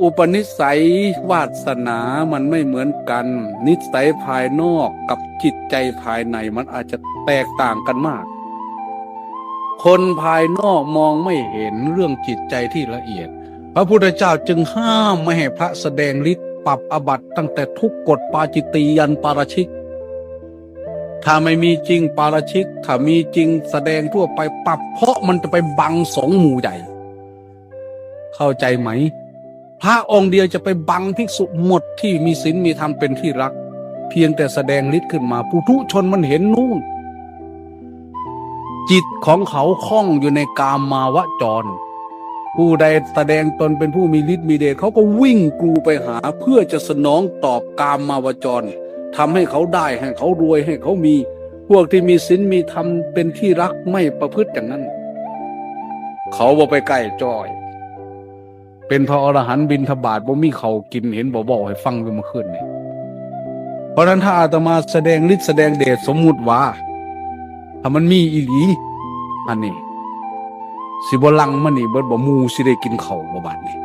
อุปนิสัยวาสนามันไม่เหมือนกันนิสัยภายนอกกับจิตใจภายในมันอาจจะแตกต่างกันมากคนภายนอกมองไม่เห็นเรื่องจิตใจที่ละเอียดพระพุทธเจ้าจึงห้ามไม่ให้พระแสดงฤทธิ์ปรับอาบัติตั้งแต่ทุกกฎปาจิตตียันปาราชิกถ้าไม่มีจริงปาราชิกถ้ามีจริงแสดงทั่วไปปรับเพราะมันจะไปบังสองหมู่ใหญ่เข้าใจไหมพระองค์เดียวจะไปบังภิกษุหมดที่มีศีลมีธรรมเป็นที่รักเพียงแต่แสดงฤทธิ์ขึ้นมาปุถุชนมันเห็นนู่นจิตของเขาคล้องอยู่ในกามาวจรผู้ใดแสดงตนเป็นผู้มีฤทธิ์มีเดชเขาก็วิ่งกรูไปหาเพื่อจะสนองตอบกามาวจรทำให้เขาได้ให้เขารวยให้เขามีพวกที่มีศีลมีธรรมเป็นที่รักไม่ประพฤติอย่างนั้นเขาบ่ไปใกล้จ้อยเป็นพระอรหันต์บิณฑบาตบ่มีเขากินเห็นบ่บอกให้ฟังอยู่เมื่อคืนนี่เพราะนั้นถ้าอาตมาแสดงฤทธิ์แสดงเดชสมมุติว่าถ้ามันมีอีหลีอันนี้สิบ่ลังมันนี่เบิดบ่หมู่สิได้กินข้าวบ่บาดนี้